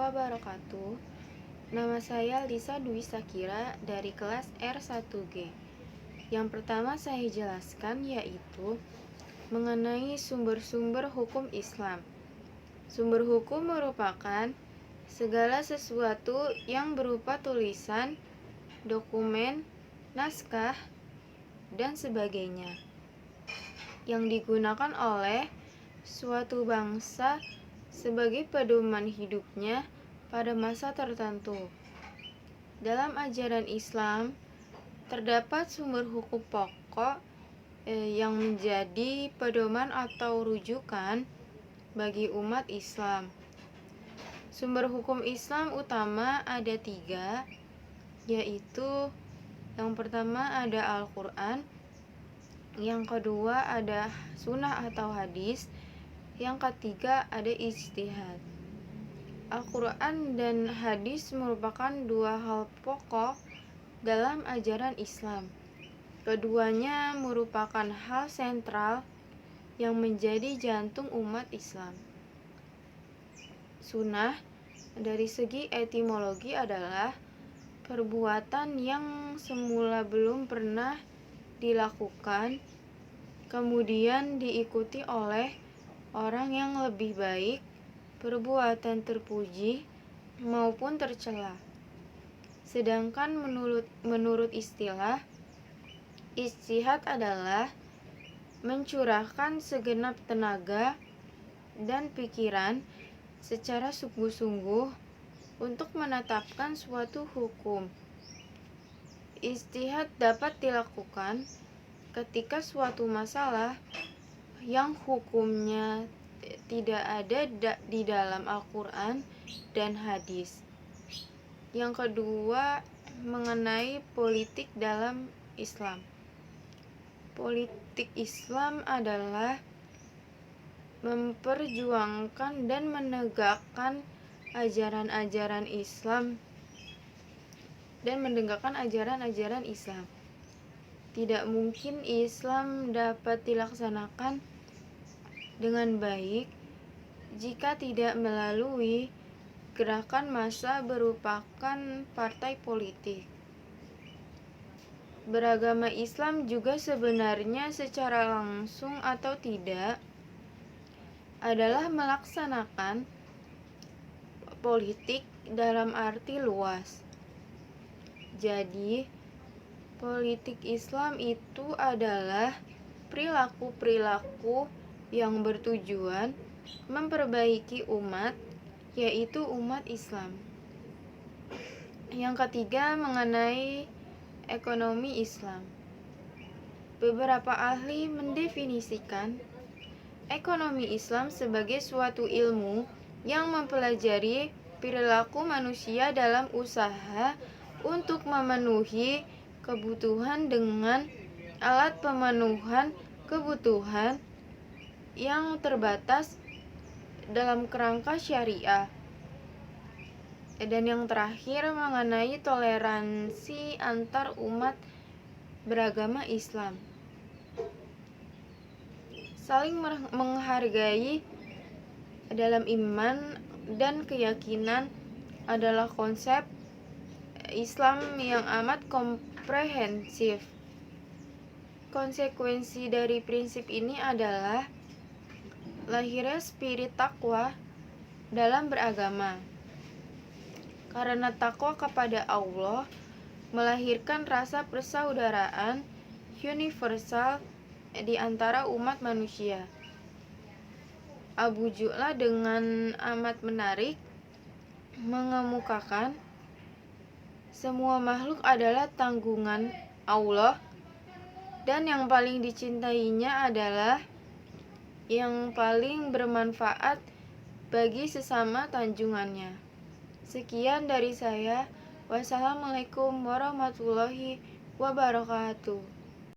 wabarakatuh. Nama saya Lisa Dwi Sakira dari kelas R1G. Yang pertama saya jelaskan yaitu mengenai sumber-sumber hukum Islam. Sumber hukum merupakan segala sesuatu yang berupa tulisan, dokumen, naskah, dan sebagainya yang digunakan oleh suatu bangsa sebagai pedoman hidupnya pada masa tertentu. Dalam ajaran Islam, terdapat sumber hukum pokok yang menjadi pedoman atau rujukan bagi umat Islam. Sumber hukum Islam utama ada 3, yaitu yang pertama ada Al-Quran, yang kedua ada sunnah atau hadis, yang ketiga ada ijtihad. Al-Quran dan hadis merupakan 2 hal pokok dalam ajaran Islam. Keduanya merupakan hal sentral yang menjadi jantung umat Islam. Sunnah dari segi etimologi adalah perbuatan yang semula belum pernah dilakukan, kemudian diikuti oleh orang yang lebih baik, perbuatan terpuji maupun tercela. Sedangkan menurut istilah, ijtihad adalah mencurahkan segenap tenaga dan pikiran secara sungguh-sungguh untuk menetapkan suatu hukum. Ijtihad dapat dilakukan ketika suatu masalah yang hukumnya tidak ada di dalam Al-Quran dan hadis. Yang kedua, mengenai politik dalam Islam. Politik Islam adalah memperjuangkan dan menegakkan ajaran-ajaran Islam Tidak mungkin Islam dapat dilaksanakan dengan baik jika tidak melalui gerakan massa berupakan partai politik. Beragama Islam juga sebenarnya secara langsung atau tidak adalah melaksanakan politik dalam arti luas. Jadi, politik Islam itu adalah perilaku-perilaku yang bertujuan memperbaiki umat, yaitu umat Islam. Yang ketiga, mengenai ekonomi Islam. Beberapa ahli mendefinisikan ekonomi Islam sebagai suatu ilmu yang mempelajari perilaku manusia dalam usaha untuk memenuhi kebutuhan dengan alat pemenuhan kebutuhan yang terbatas dalam kerangka syariah. Dan yang terakhir, mengenai toleransi antar umat beragama Islam. Saling menghargai dalam iman dan keyakinan adalah konsep Islam yang amat komprehensif. Konsekuensi dari prinsip ini adalah lahirnya spirit takwa dalam beragama. Karena takwa kepada Allah melahirkan rasa persaudaraan universal di antara umat manusia. Abu Ju'la dengan amat menarik mengemukakan semua makhluk adalah tanggungan Allah dan yang paling dicintainya adalah yang paling bermanfaat bagi sesama tanjungannya. Sekian dari saya. Wassalamualaikum warahmatullahi wabarakatuh.